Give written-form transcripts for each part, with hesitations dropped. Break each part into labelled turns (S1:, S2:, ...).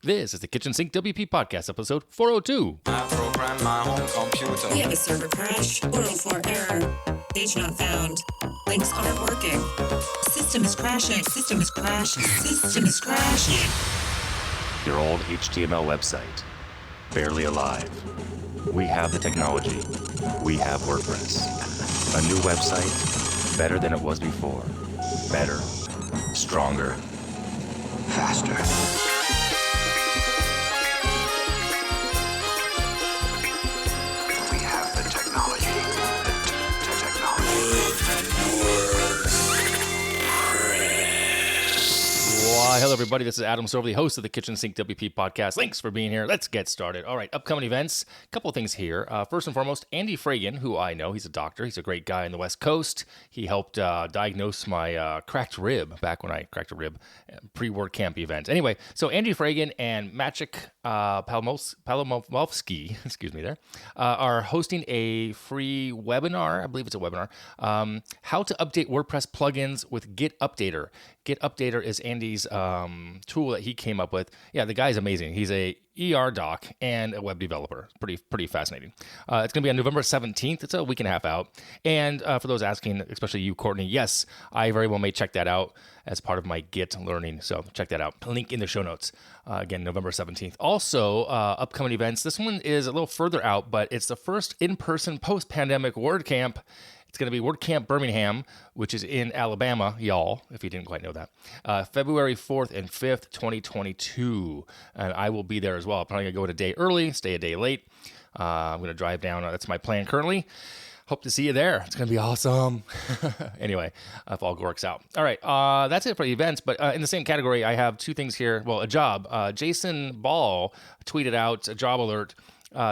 S1: This is the Kitchen Sink WP Podcast, episode 402.
S2: I program my own computer.
S3: We have a server crash, 404 error, page not found, links aren't working, system is crashing, system is crashing, system is crashing.
S4: Your old HTML website, barely alive. We have the technology. We have WordPress. A new website, better than it was before. Better, stronger, faster. We have the technology. The technology.
S1: Why, hello everybody, this is Adam Sorley, host of the Kitchen Sink WP Podcast. Thanks for being here. Let's get started. All right, upcoming events, a couple of things here. First and foremost, Andy Fragan, who I know, he's a doctor. He's a great guy on the West Coast. He helped diagnose my cracked rib back when I cracked a rib, pre-Wordcamp event. Anyway, so Andy Fragan and Maciek Palomovsky, are hosting a free webinar. I believe it's a webinar. How to update WordPress plugins with Git Updater. Git Updater is Andy's tool that he came up with. Yeah, the guy's amazing. He's a ER doc and a web developer. Pretty fascinating. It's going to be on November 17th. It's a week and a half out. And for those asking, especially you, Courtney, yes, I very well may check that out as part of my Git learning. So check that out. Link in the show notes. Again, November 17th. Also, upcoming events. This one is a little further out, but it's the first in-person post-pandemic WordCamp. It's going to be Wordcamp Birmingham, which is in Alabama, y'all, if you didn't quite know that. February 4th and 5th, 2022. And I will be there as well. I'm probably going to go a day early, stay a day late. I'm going to drive down. That's my plan currently. Hope to see you there. It's going to be awesome. Anyway, if all works out. All right, that's it for the events. But in the same category, I have two things here. Well, a job. Jason Bahl tweeted out a job alert.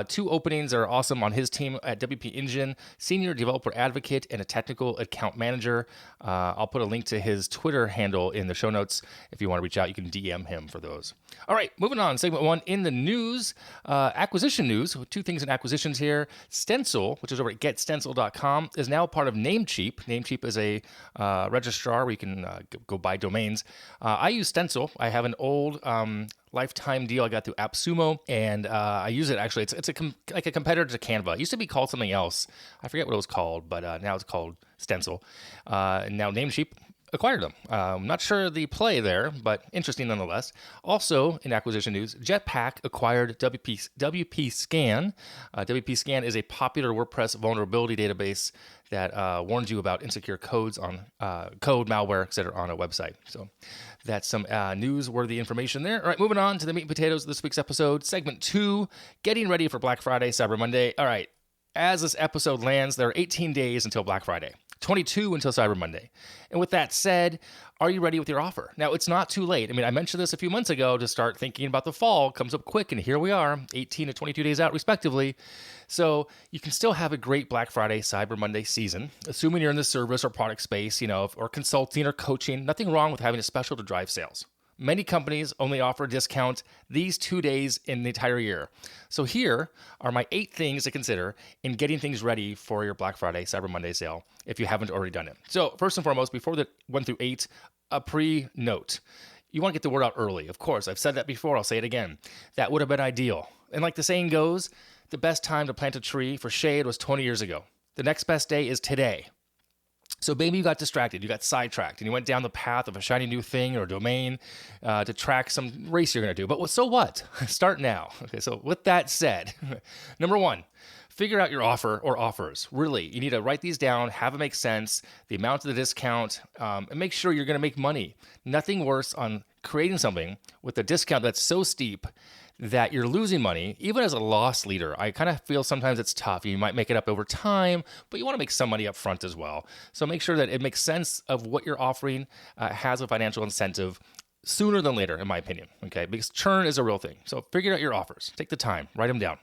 S1: Two openings are awesome on his team at WP Engine, senior developer advocate and a technical account manager. I'll put a link to his Twitter handle in the show notes. If you want to reach out, you can DM him for those. All right, moving on. Segment one in the news, acquisition news. Two things in acquisitions here. Stencil, which is over at getstencil.com, is now part of Namecheap. Namecheap is a registrar where you can go buy domains. I use Stencil. I have an old lifetime deal I got through AppSumo, and I use it actually. It's like a competitor to Canva. It used to be called something else. I forget what it was called, but now it's called Stencil. And now Namecheap acquired them. I'm not sure the play there, but interesting nonetheless. Also, in acquisition news, Jetpack acquired WPScan. WPScan is a popular WordPress vulnerability database that warns you about insecure codes on code, malware, etc. on a website. So that's some newsworthy information there. All right, moving on to the meat and potatoes of this week's episode. Segment 2, getting ready for Black Friday, Cyber Monday. All right, as this episode lands, there are 18 days until Black Friday. 22 until Cyber Monday. And with that said, are you ready with your offer? Now, it's not too late. I mean, I mentioned this a few months ago to start thinking about the fall. It comes up quick, and here we are, 18 to 22 days out, respectively. So you can still have a great Black Friday, Cyber Monday season, assuming you're in the service or product space, or consulting or coaching. Nothing wrong with having a special to drive sales. Many companies only offer a discount these 2 days in the entire year. So here are my 8 things to consider in getting things ready for your Black Friday, Cyber Monday sale if you haven't already done it. So first and foremost, before the 1 through 8, a pre-note. You want to get the word out early. Of course, I've said that before. I'll say it again. That would have been ideal. And like the saying goes, the best time to plant a tree for shade was 20 years ago. The next best day is today. So maybe you got distracted, you got sidetracked, and you went down the path of a shiny new thing or domain to track some race you're going to do. But so what? Start now. Okay, so with that said, number 1, figure out your offer or offers. Really, you need to write these down, have it make sense, the amount of the discount, and make sure you're going to make money. Nothing worse on creating something with a discount that's so steep that you're losing money, even as a loss leader. I kind of feel sometimes it's tough. You might make it up over time, but you want to make some money up front as well. So make sure that it makes sense of what you're offering, has a financial incentive sooner than later, in my opinion, okay? Because churn is a real thing. So figure out your offers. Take the time. Write them down.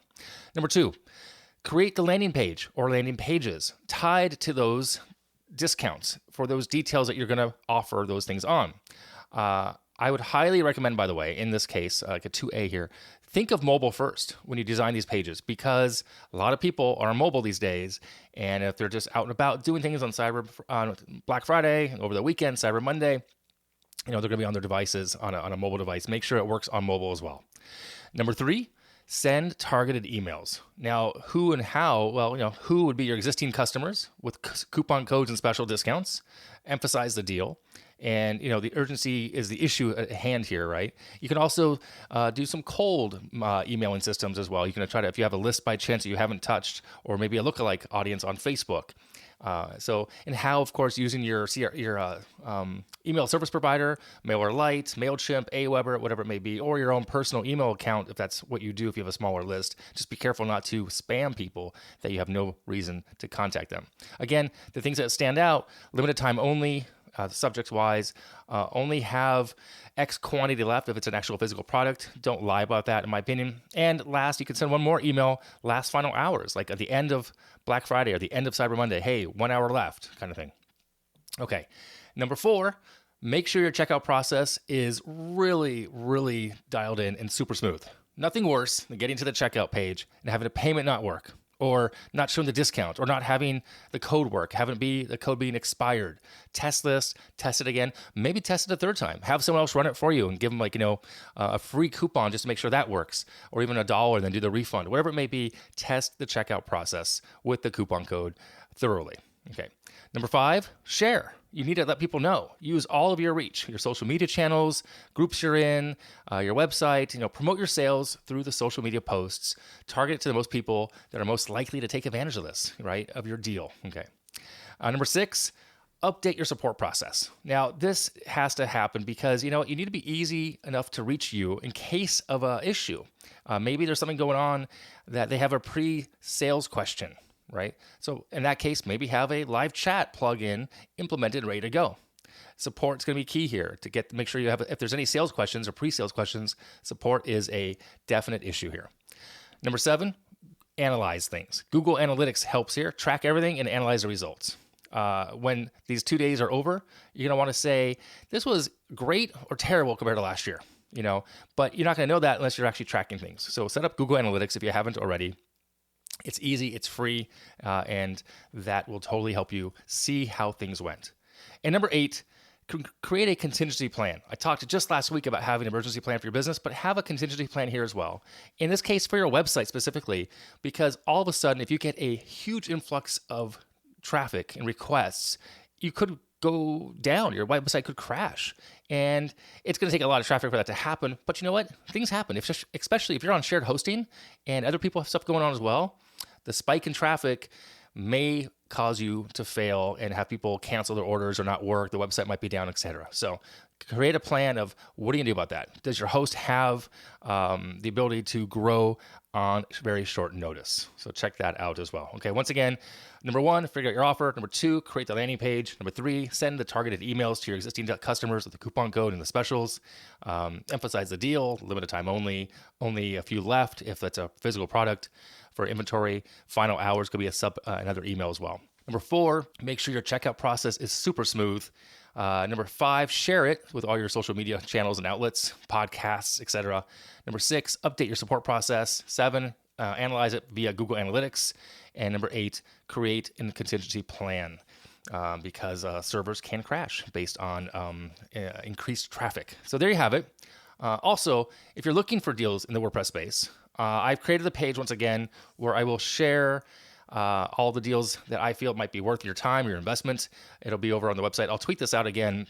S1: Number 2, create the landing page or landing pages tied to those discounts for those details that you're going to offer those things on. I would highly recommend, by the way, in this case, like a 2A here, think of mobile first when you design these pages, because a lot of people are mobile these days, and if they're just out and about doing things on Black Friday, over the weekend, Cyber Monday, they're going to be on their devices, on a mobile device. Make sure it works on mobile as well. Number 3, send targeted emails. Now, who and how? Well, who would be your existing customers with coupon codes and special discounts. Emphasize the deal. And, the urgency is the issue at hand here, right? You can also do some cold emailing systems as well. You can try to, if you have a list by chance that you haven't touched, or maybe a lookalike audience on Facebook. And how, of course, using your email service provider, MailerLite, MailChimp, Aweber, whatever it may be, or your own personal email account, if that's what you do, if you have a smaller list. Just be careful not to spam people that you have no reason to contact them. Again, the things that stand out, limited time only, subject-wise, only have X quantity left if it's an actual physical product. Don't lie about that, in my opinion. And last, you can send one more email, last final hours, like at the end of Black Friday or the end of Cyber Monday. Hey, 1 hour left, kind of thing. Okay. Number 4, make sure your checkout process is really, really dialed in and super smooth. Nothing worse than getting to the checkout page and having a payment not work, or not showing the discount, or not having the code work, the code being expired. Test this, test it again, maybe test it a third time. Have someone else run it for you and give them a free coupon just to make sure that works, or even $1 and then do the refund. Whatever it may be, test the checkout process with the coupon code thoroughly. Okay. Number 5, share. You need to let people know. Use all of your reach, your social media channels, groups you're in, your website. Promote your sales through the social media posts. Target it to the most people that are most likely to take advantage of this, right, of your deal. Okay. Number 6, update your support process. Now, this has to happen because, you need to be easy enough to reach you in case of an issue. Maybe there's something going on that they have a pre-sales question, right? So in that case, maybe have a live chat plugin implemented, ready to go. Support's going to be key here to make sure you have, if there's any sales questions or pre-sales questions, support is a definite issue here. Number 7, analyze things. Google Analytics helps here. Track everything and analyze the results. When these 2 days are over, you're going to want to say, this was great or terrible compared to last year, but you're not going to know that unless you're actually tracking things. So set up Google Analytics if you haven't already. It's easy, it's free, and that will totally help you see how things went. And number 8, create a contingency plan. I talked just last week about having an emergency plan for your business, but have a contingency plan here as well. In this case, for your website specifically, because all of a sudden, if you get a huge influx of traffic and requests, you could go down. Your website could crash. And it's going to take a lot of traffic for that to happen. But you know what? Things happen, especially if you're on shared hosting and other people have stuff going on as well. The spike in traffic may cause you to fail and have people cancel their orders or not work. The website might be down, etc. So create a plan of what are you going to do about that? Does your host have the ability to grow on very short notice? So check that out as well. Okay, once again, number 1, figure out your offer. Number 2, create the landing page. Number 3, send the targeted emails to your existing customers with the coupon code and the specials. Emphasize the deal, limited time only a few left if it's a physical product. For inventory, final hours could be another email as well. Number 4, make sure your checkout process is super smooth. Number 5, share it with all your social media channels and outlets, podcasts, etc. Number 6, update your support process. 7, analyze it via Google Analytics. And number 8, create a contingency plan because servers can crash based on increased traffic. So there you have it. Also, if you're looking for deals in the WordPress space, I've created a page once again where I will share all the deals that I feel might be worth your time, your investment. It'll be over on the website. I'll tweet this out again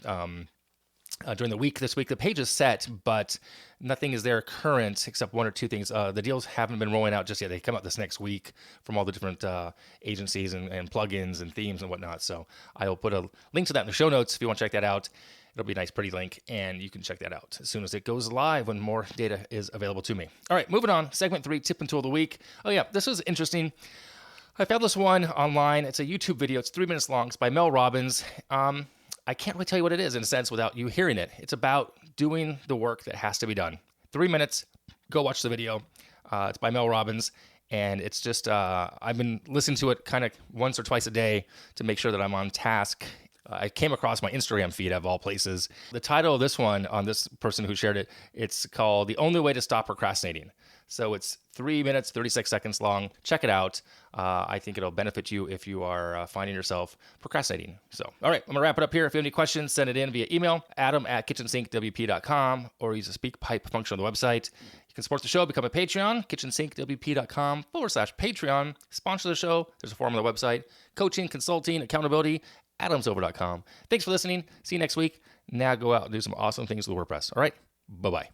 S1: during the week. This week, the page is set, but nothing is there current except 1 or 2 things. The deals haven't been rolling out just yet. They come out this next week from all the different agencies and plugins and themes and whatnot. So I will put a link to that in the show notes if you want to check that out. It'll be a nice, pretty link, and you can check that out as soon as it goes live when more data is available to me. All right, moving on. Segment 3, tip and tool of the week. Oh, yeah, this was interesting. I found this one online. It's a YouTube video. It's 3 minutes long. It's by Mel Robins. I can't really tell you what it is in a sense without you hearing it. It's about doing the work that has to be done. 3 minutes. Go watch the video. It's by Mel Robins. And it's just, I've been listening to it kind of once or twice a day to make sure that I'm on task I came across my Instagram feed of all places. The title of this one on this person who shared it, it's called The Only Way to Stop Procrastinating. So it's 3 minutes, 36 seconds long. Check it out. I think it'll benefit you if you are finding yourself procrastinating. So, all right, I'm gonna wrap it up here. If you have any questions, send it in via email, adam@kitchensinkwp.com, or use the speak pipe function on the website. You can support the show, become a Patreon, kitchensinkwp.com/Patreon. Sponsor the show. There's a form on the website. Coaching, consulting, accountability, adamsilver.com. Thanks for listening. See you next week. Now go out and do some awesome things with WordPress. All right, bye-bye.